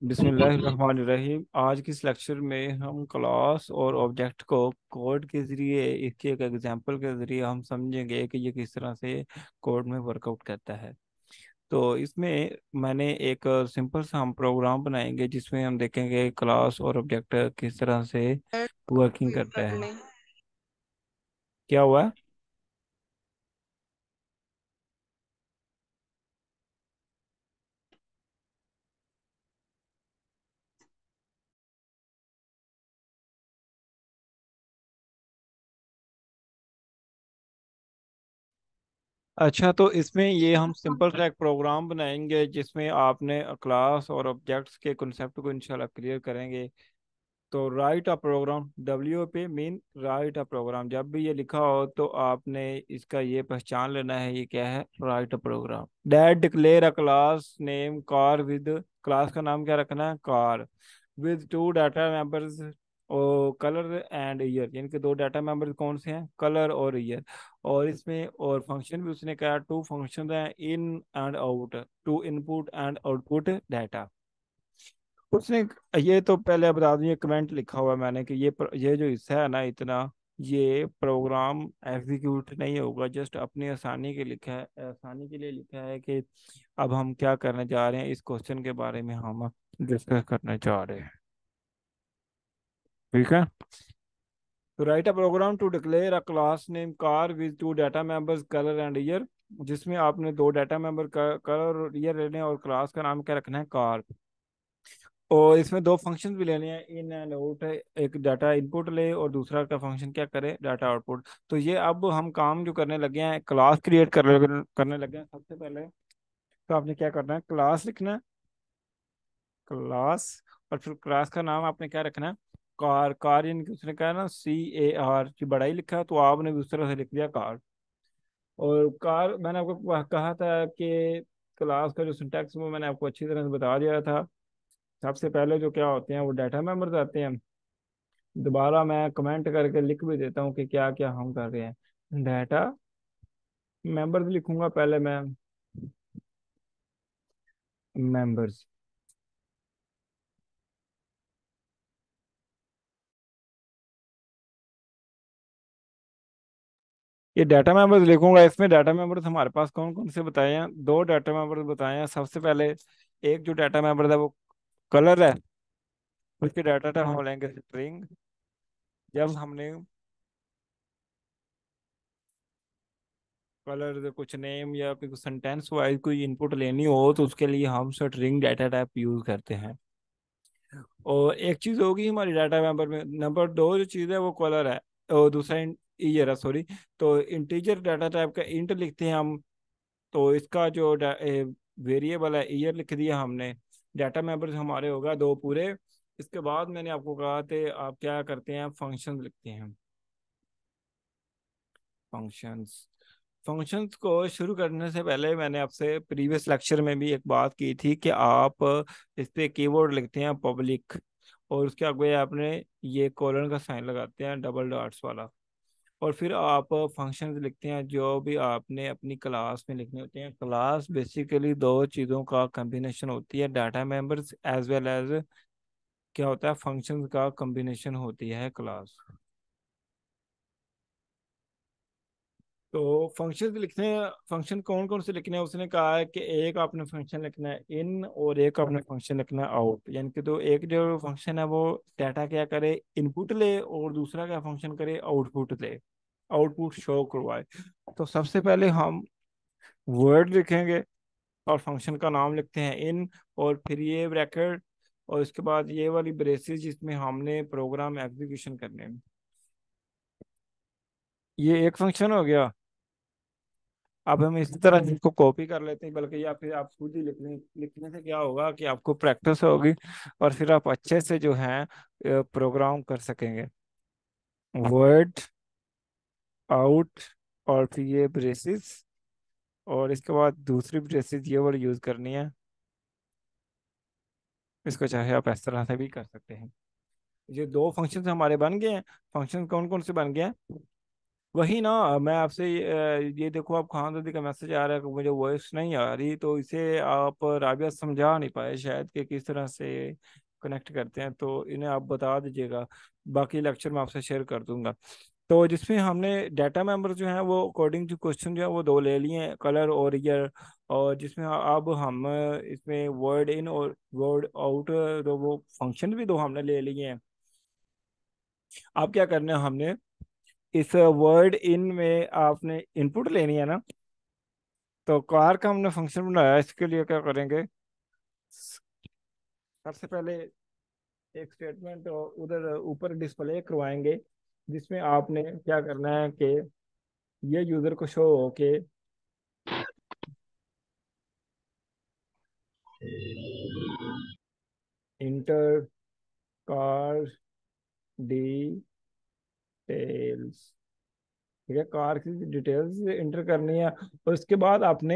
बिस्मिल्लाहिर्रहमानिर्रहीम। आज की इस लेक्चर में हम क्लास और ऑब्जेक्ट को कोड के ज़रिए, इसके एक एग्जांपल के ज़रिए हम समझेंगे कि ये किस तरह से कोड में वर्कआउट करता है। तो इसमें मैंने एक सिंपल सा हम प्रोग्राम बनाएंगे जिसमें हम देखेंगे क्लास और ऑब्जेक्ट किस तरह से वर्किंग करता है। करने। क्या हुआ? अच्छा, तो इसमें ये हम सिंपल सा एक प्रोग्राम बनाएंगे जिसमें आपने क्लास और ऑब्जेक्ट्स के कॉन्सेप्ट को इंशाल्लाह क्लियर करेंगे। तो राइट अ प्रोग्राम, डब्ल्यू पे मीन राइट अ प्रोग्राम। जब भी ये लिखा हो तो आपने इसका ये पहचान लेना है, ये क्या है? Write a program. That declare a class name car with, class का नाम क्या रखना है? Car. With two data members और कलर एंड ईयर, यानी कि दो डाटा मेंबर्स कौन से हैं? कलर और ईयर। और इसमें और फंक्शन भी उसने कहा, टू फंक्शन हैं, in and out, to input and output data. उसने ये तो पहले बता दूं, ये कमेंट लिखा हुआ है मैंने कि ये जो हिस्सा है ना, इतना ये प्रोग्राम एग्जीक्यूट नहीं होगा, जस्ट अपनी आसानी के लिखा है, आसानी के लिए लिखा है कि अब हम क्या करने जा रहे हैं, इस क्वेश्चन के बारे में हम डिस्कस करने जा रहे हैं। ठीक है। तो write a program to declare a class name car with two data members colour and year, जिसमें आपने दो डाटा मेंबर कलर और ईयर लेने हैं और क्लास का नाम क्या रखना है? कार। और इसमें दो फंक्शन भी लेने हैं, इन एंड आउट है। एक डाटा इनपुट ले और दूसरा का फंक्शन क्या करे? Data output. तो ये अब हम काम जो करने लगे हैं, क्लास क्रिएट करने लगे हैं सबसे पहले। तो आपने क्या करना है? क्लास लिखना है, क्लास। और फिर क्लास का नाम आपने क्या रखना है? कार। कार यानी कि उसने कहा ना CAR, जो बड़ा ही लिखा है तो आपने भी उस तरह से लिख दिया कार। और कार मैंने आपको कहा था कि क्लास का जो सिंटैक्स वो मैंने आपको अच्छी तरह से बता दिया था। सबसे पहले जो क्या होते हैं वो डाटा मेंबर्स आते हैं। दोबारा मैं कमेंट करके लिख भी देता हूँ कि क्या क्या हम कर रहे हैं। डाटा मेंबर्स लिखूंगा पहले मैं, मेंबर्स। ये डाटा मेंबर्स लिखूंगा। इसमें डाटा मेंबर्स हमारे पास कौन कौन से बताए हैं? दो डाटा मेंबर्स बताए हैं। सबसे पहले एक जो डाटा मेंबर है वो कलर है, उसके डाटा टाइप हम लेंगे स्ट्रिंग। जब हमने कलर कुछ नेम या फिर कुछ सेंटेंस वाइज कोई इनपुट लेनी हो तो उसके लिए हम स्ट्रिंग डाटा टाइप यूज करते हैं। और एक चीज होगी हमारी डाटा मेंबर में, नंबर दो जो चीज है वो कलर है, और दूसरा ईयर है, सॉरी। तो इंटीजर डाटा टाइप का इंट लिखते हैं हम। तो इसका जो वेरिएबल है ईयर लिख दिया हमने। डाटा मेंबर्स हमारे होगा दो पूरे। इसके बाद मैंने आपको कहा था आप क्या करते हैं? फंक्शन लिखते हैं, फंक्शंस। फंक्शंस को शुरू करने से पहले मैंने आपसे प्रीवियस लेक्चर में भी एक बात की थी कि आप इस पे कीवर्ड लिखते हैं पब्लिक, और उसके आगे आपने ये कोलन का साइन लगाते हैं, डबल डॉट्स वाला। और फिर आप फंक्शंस लिखते हैं जो भी आपने अपनी क्लास में लिखने होते हैं। क्लास बेसिकली दो चीज़ों का कॉम्बिनेशन होती है, data members as well as क्या होता है? फंक्शंस का कॉम्बिनेशन होती है क्लास। तो फंक्शन लिखने हैं, फंक्शन कौन कौन से लिखने हैं उसने कहा है कि एक आपने फंक्शन लिखना है इन और एक आपने फंक्शन लिखना है आउट। यानी कि तो एक जो फंक्शन है वो डाटा क्या करे? इनपुट ले, और दूसरा क्या फंक्शन करे? आउटपुट ले, आउटपुट शो करवाए। तो सबसे पहले हम वर्ड लिखेंगे और फंक्शन का नाम लिखते हैं इन, और फिर ये ब्रैकेट, और इसके बाद ये वाली ब्रेसेस जिसमें हमने प्रोग्राम एग्जीक्यूशन करने हैं। ये एक फंक्शन हो गया। अब हम इसी तरह इसको कॉपी कर लेते हैं, बल्कि या फिर आप खुद ही लिखने से क्या होगा कि आपको प्रैक्टिस होगी और फिर आप अच्छे से जो है प्रोग्राम कर सकेंगे। वर्ड, आउट, और फिर ये ब्रेसेस, और इसके बाद दूसरी ब्रेसेस ये वाली यूज करनी है। इसको चाहे आप इस तरह से भी कर सकते हैं। ये दो फंक्शन हमारे बन गए हैं। फंक्शन कौन कौन से बन गए हैं? वही ना, मैं आपसे ये देखो, आप खान दादी का मैसेज आ रहा है कि मुझे वॉइस नहीं आ रही, तो इसे आप राबिया समझा नहीं पाए शायद कि किस तरह से कनेक्ट करते हैं, तो इन्हें आप बता दीजिएगा। बाकी लेक्चर में आपसे शेयर कर दूंगा। तो जिसमें हमने डाटा मेंबर जो है वो अकॉर्डिंग टू क्वेश्चन जो है वो दो ले लिए हैं, कलर और ईयर। और जिसमें अब हम इसमें वर्ड इन और वर्ड आउट, तो वो फंक्शन भी दो हमने ले लिए हैं। अब क्या करना है हमने, इस वर्ड इन में आपने इनपुट लेनी है ना। तो कार का हमने फंक्शन बनाया, इसके लिए क्या करेंगे, सबसे पहले एक स्टेटमेंट उधर ऊपर डिस्प्ले करवाएंगे, जिसमें आपने क्या करना है कि ये यूजर को शो हो के इंटर कार डिटेल्स, ठीक है, कार की डिटेल्स इंटर करनी है। और उसके बाद आपने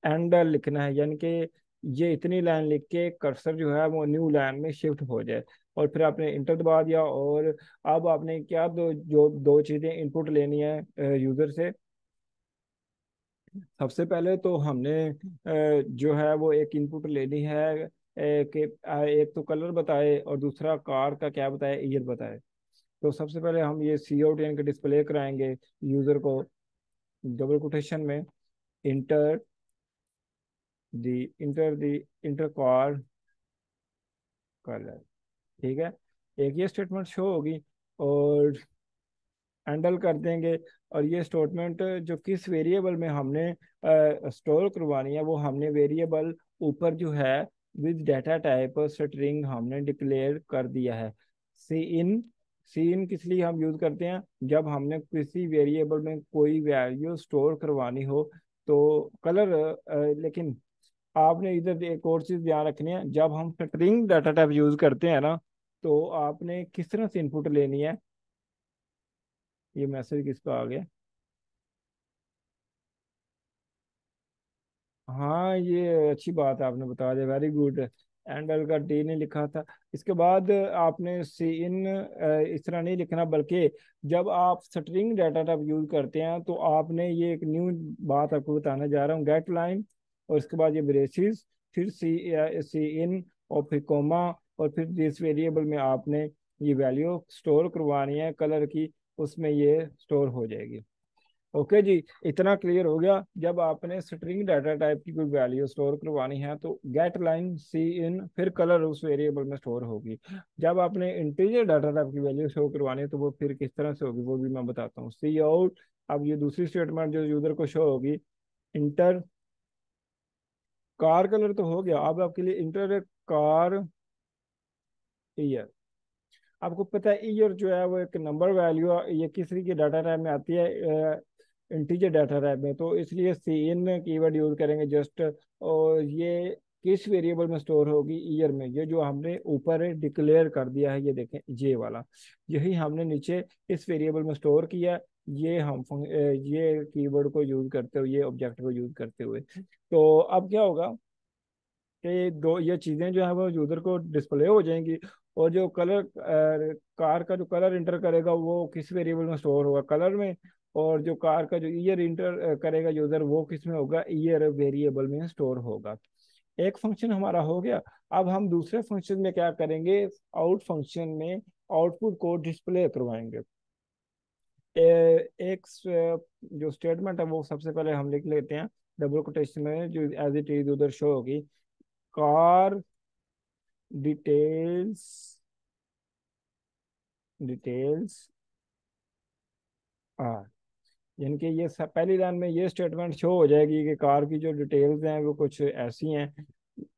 एंड लिखना है, यानी कि ये इतनी लाइन लिख के कर्सर जो है वो न्यू लाइन में शिफ्ट हो जाए। और फिर आपने इंटर दबा दिया। और अब आपने क्या दो चीज़ें इनपुट लेनी है यूज़र से। सबसे पहले तो हमने जो है वो एक इनपुट लेनी है कि एक तो कलर बताए और दूसरा कार का क्या बताए, ईयर बताए। तो सबसे पहले हम ये सी आउट यानी कि डिस्प्ले कराएंगे यूज़र को डबल कोटेशन में, इंटर दी इंटर कार कलर, ठीक है। एक ये स्टेटमेंट शो होगी और हैंडल कर देंगे। और ये स्टेटमेंट जो किस वेरिएबल में हमने स्टोर करवानी है, वो हमने वेरिएबल ऊपर जो है विद डाटा टाइप स्ट्रिंग हमने डिक्लेयर कर दिया है। सी इन, सी इन किस लिए हम यूज करते हैं, जब हमने किसी वेरिएबल में कोई वैल्यू स्टोर करवानी हो। तो कलर, लेकिन आपने इधर एक और चीज ध्यान रखनी है, जब हम स्ट्रिंग डाटा टाइप यूज करते हैं ना, तो आपने किस तरह से इनपुट लेनी है। ये मैसेज किसका आ गया। हाँ, ये अच्छी बात है, आपने बता दिया, वेरी गुड। एंडल का डी ने लिखा था। इसके बाद आपने सी इन इस तरह नहीं लिखना, बल्कि जब आप स्ट्रिंग डाटा टाइप यूज करते हैं तो आपने ये एक न्यू बात आपको बताने जा रहा हूँ, गेट लाइन और इसके बाद ये ब्रेसिस, फिर सी इन और फिर कोमा, और फिर जिस वेरिएबल में आपने ये वैल्यू स्टोर करवानी है कलर की, उसमें ये स्टोर हो जाएगी। ओके जी, इतना क्लियर हो गया। जब आपने स्ट्रिंग डाटा टाइप की कोई वैल्यू स्टोर करवानी है तो गेट लाइन सी इन फिर कलर उस वेरिएबल में स्टोर होगी। जब आपने इंटीजर डाटा टाइप की वैल्यू शो करवानी है तो वो फिर किस तरह से होगी वो भी मैं बताता हूँ, सी आउट। अब ये दूसरी स्टेटमेंट जो यूजर को शो होगी, इंटर कार कलर तो हो गया, अब आपके लिए इंटर कार ईयर। आपको पता है ईयर जो है वो एक नंबर वैल्यू, ये किस तरीके डाटा टाइप में आती है, इंटीजर डाटा टाइप में, तो इसलिए सी इन कीवर्ड यूज करेंगे जस्ट। और ये किस वेरिएबल में स्टोर होगी, ईयर में, ये जो हमने ऊपर डिक्लेयर कर दिया है, ये देखें ये वाला, यही हमने नीचे इस वेरिएबल में स्टोर किया। ये ये कीवर्ड को यूज करते हुए, ये ऑब्जेक्ट को यूज करते हुए। तो अब क्या होगा कि दो ये चीज़ें जो है वो यूज़र को डिस्प्ले हो जाएंगी। और जो कलर, कार का जो कलर इंटर करेगा वो किस वेरिएबल में स्टोर होगा, कलर में। और जो कार का जो ईयर इंटर करेगा यूज़र, वो किस में होगा, ईयर वेरिएबल में स्टोर होगा। एक फंक्शन हमारा हो गया। अब हम दूसरे फंक्शन में क्या करेंगे, आउट फंक्शन में आउटपुट को डिस्प्ले करवाएंगे। एक जो स्टेटमेंट है वो सबसे पहले हम लिख लेते हैं डबल कोटेशन में, जो एज इट इज उधर शो होगी, कार डिटेल्स, डिटेल्स आर, यानी कि ये पहली लाइन में ये स्टेटमेंट शो हो जाएगी कि कार की जो डिटेल्स हैं वो कुछ ऐसी हैं।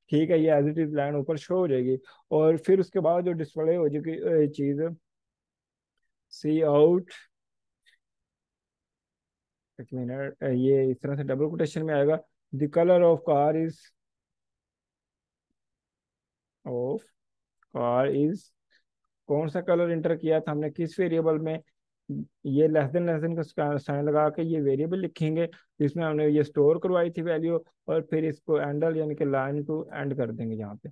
ठीक है, ये एज इट इज लाइन ऊपर शो हो जाएगी। और फिर उसके बाद जो डिस्प्ले हो जाएगी चीज, सी आउट, एक मिनट, ये इस तरह से डबल कोटेशन में आएगा, the colour of car is, कौन सा कलर इंटर किया था हमने किस वेरिएबल में, ये लेस देन का साइन लगा के ये वेरिएबल लिखेंगे जिसमें हमने ये स्टोर करवाई थी वैल्यू। और फिर इसको एंडल यानी कि लाइन टू एंड कर देंगे, यहाँ पे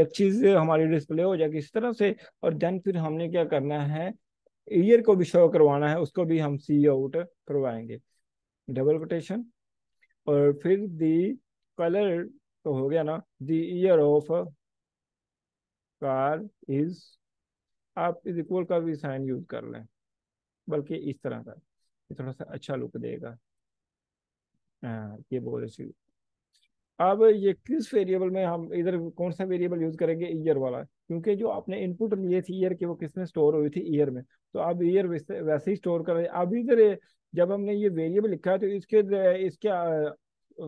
एक चीज हमारी डिस्प्ले हो जाएगी इस तरह से। और देन फिर हमने क्या करना है, ईयर को भी शो करवाना है, उसको भी हम सी आउट करवाएंगे, डबल कोटेशन। और फिर दी कलर तो हो गया ना, the year of car is, आप इज इक्वल का भी साइन यूज कर लें, बल्कि इस तरह का, ये थोड़ा सा अच्छा लुक देगा। हाँ ये बहुत अच्छी। अब ये किस वेरिएबल में हम इधर कौन सा वेरिएबल यूज करेंगे, ईयर वाला, क्योंकि जो आपने इनपुट लिए थी ईयर की वो किसमें स्टोर हुई थी, ईयर में। तो अब ईयर वैसे वैसे ही स्टोर कर रहे हैं। अब इधर जब हमने ये वेरिएबल लिखा है तो इसके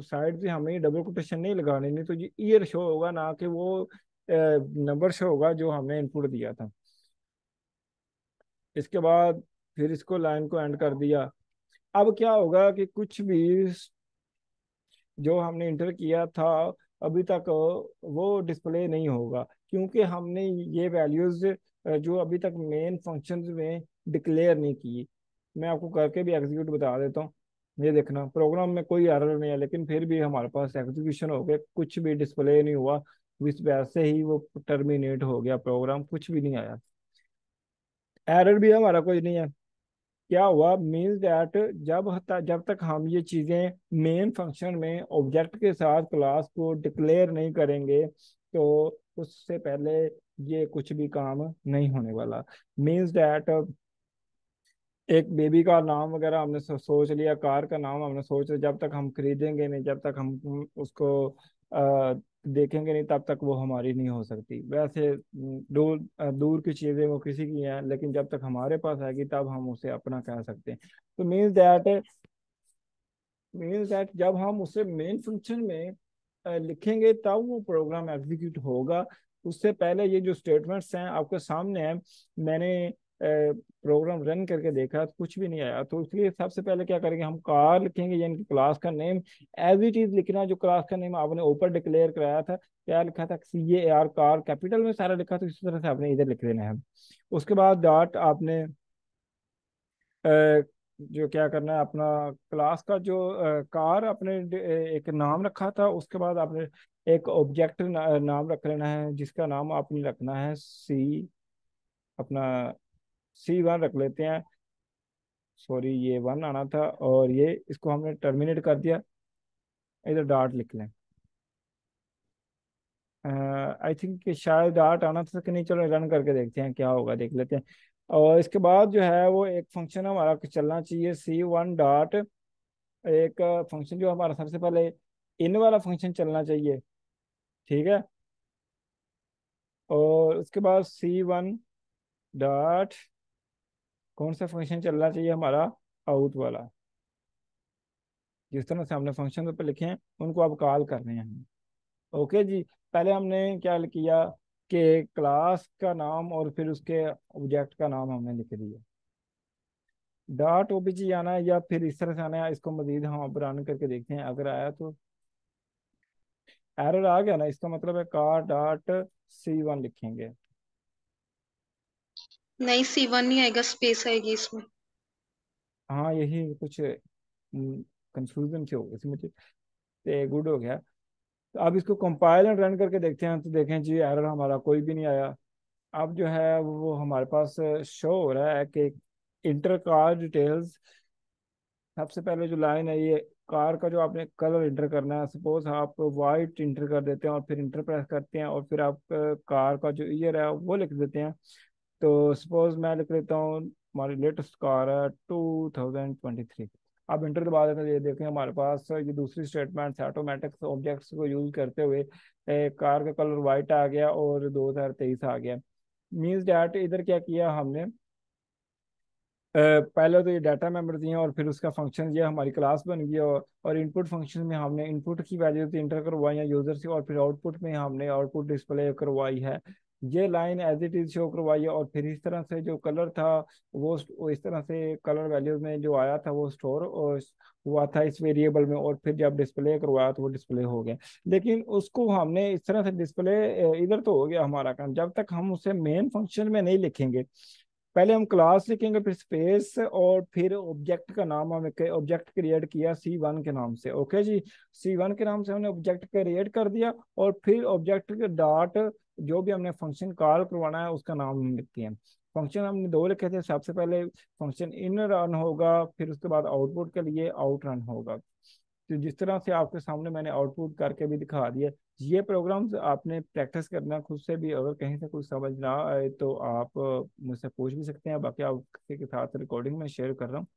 साइड से हमें डबल कोटेशन नहीं लगाने, नहीं तो ये ईयर शो होगा ना कि वो नंबर शो होगा जो हमने इनपुट दिया था। इसके बाद फिर इसको लाइन को एंड कर दिया। अब क्या होगा कि कुछ भी जो हमने इंटर किया था अभी तक वो डिस्प्ले नहीं होगा, क्योंकि हमने ये वैल्यूज जो अभी तक मेन फंक्शंस में डिक्लेयर नहीं की। मैं आपको करके भी एग्जीक्यूट बता देता हूँ। ये देखना प्रोग्राम में कोई एरर नहीं है, लेकिन फिर भी हमारे पास एग्जीक्यूशन हो गया, कुछ भी डिस्प्ले नहीं हुआ, इस वैसे ही वो टर्मिनेट हो गया प्रोग्राम, कुछ भी नहीं आया, एरर भी हमारा कोई नहीं है। क्या हुआ, मीन्स दैट जब तक हम ये चीजें मेन फंक्शन में ऑब्जेक्ट के साथ क्लास को डिक्लेयर नहीं करेंगे तो उससे पहले ये कुछ भी काम नहीं होने वाला। मीन्स दैट एक बेबी का नाम वगैरह हमने सोच लिया, कार का नाम हमने सोच लिया, जब तक हम खरीदेंगे नहीं, जब तक हम उसको देखेंगे नहीं, तब तक वो हमारी नहीं हो सकती। वैसे दूर की चीजें वो किसी की हैं, लेकिन जब तक हमारे पास आएगी तब हम उसे अपना कह सकते हैं। तो मीन्स दैट जब हम उसे मेन फंक्शन में लिखेंगे तब वो प्रोग्राम एग्जीक्यूट होगा। उससे पहले ये जो स्टेटमेंट्स हैं आपके सामने हैं, मैंने प्रोग्राम रन करके देखा तो कुछ भी नहीं आया। तो इसलिए सबसे पहले क्या करेंगे, हम कार लिखेंगे, यानी कि क्लास का नेम एज इट इज लिखना, जो क्लास का नेम आपने ऊपर डिक्लेयर कराया था, क्या लिखा था, CAR, कार कैपिटल में सारा लिखा, तो इसी तरह से आपने इधर लिख देना है। उसके बाद डॉट आपने जो क्या करना है, अपना क्लास का जो कार अपने एक नाम रखा था, उसके बाद आपने एक ऑब्जेक्ट नाम रख लेना है, जिसका नाम आपने रखना है अपना C1 रख लेते हैं। सॉरी ये 1 आना था, और ये इसको हमने टर्मिनेट कर दिया, इधर डॉट लिख लें। आई थिंक कि शायद डॉट आना था कि नहीं, चलो रन करके देखते हैं क्या होगा, देख लेते हैं। और इसके बाद जो है वो एक फंक्शन हमारा चलना चाहिए, C1 डॉट, एक फंक्शन जो हमारा सबसे पहले इन वाला फंक्शन चलना चाहिए, ठीक है। और उसके बाद C1 डॉट कौन सा फंक्शन चलना चाहिए हमारा, आउट वाला। जिस तरह से हमने फंक्शन पे लिखे हैं उनको अब कॉल करने हैं हम। ओके जी। पहले हमने क्या किया कि क्लास का नाम और फिर उसके ऑब्जेक्ट का नाम हमने लिख दिया। डॉट OBJ आना है या फिर इस तरह से आना है, इसको मजीद हम अब रन करके देखते हैं, अगर आया तो एरर आ गया ना, इसका मतलब है कार डॉट C1 लिखेंगे। नहीं, C1 नहीं आएगा, स्पेस आएगी इसमें। हाँ यही कुछ कंफ्यूजन से हो गई थी मुझे, तो गुड हो गया। तो अब इसको कंपाइल एंड रन करके देखते हैं, तो देखें जी एरर हमारा कोई भी नहीं आया। अब जो है वो हमारे पास शो हो रहा है कि इंटर कार डिटेल्स, सबसे पहले जो लाइन है ये कार का जो आपने कलर इंटर करना है, सपोज आप वाइट इंटर कर देते हैं और फिर इंटर प्रेस करते हैं और फिर आप कार का जो ईयर है वो लिख देते हैं। तो सपोज मैं लिख लेता हूँ हमारी लेटेस्ट कार है 2023। अब इंटर दबा देते हैं, ये देखें हमारे पास ये दूसरी स्टेटमेंट है, ऑटोमेटिक ऑब्जेक्ट्स को यूज करते हुए कार का कलर वाइट आ गया और 2023 आ गया। मीन्स डैट इधर क्या किया हमने, पहले तो ये डाटा मेंबर दिए और फिर उसका फंक्शन, ये हमारी क्लास बन गई। और इनपुट फंक्शन में हमने इनपुट की वैल्यू इंटर करवाई है यूजर से, और फिर आउटपुट में हमने आउटपुट डिस्प्ले करवाई है। ये line as it is show करवाई है, और फिर इस तरह से जो कलर था वो इस तरह से कलर वैल्यूज में जो आया था वो स्टोर हुआ था इस वेरिएबल में, और फिर जब डिस्प्ले करवाया तो वो डिस्प्ले हो गया। लेकिन उसको हमने इस तरह से डिस्प्ले, इधर तो हो गया हमारा काम, जब तक हम उसे मेन फंक्शन में नहीं लिखेंगे। पहले हम क्लास लिखेंगे, फिर स्पेस, और फिर ऑब्जेक्ट का नाम हमने ऑब्जेक्ट क्रिएट किया C1 के नाम से। ओके जी, C1 के नाम से हमने ऑब्जेक्ट क्रिएट कर दिया, और फिर ऑब्जेक्ट के डॉट जो भी हमने फंक्शन कॉल करवाना है उसका नाम हम लिखते हैं। फंक्शन हमने दो लिखे थे। सबसे पहले फंक्शन इन रन होगा, फिर उसके बाद आउटपुट के लिए आउट रन होगा। तो जिस तरह से आपके सामने मैंने आउटपुट करके भी दिखा दिया, ये प्रोग्राम्स आपने प्रैक्टिस करना खुद से भी। अगर कहीं से कुछ समझ ना आए तो आप मुझसे पूछ भी सकते हैं, बाकी आप किसी के साथ रिकॉर्डिंग में शेयर कर रहा हूँ।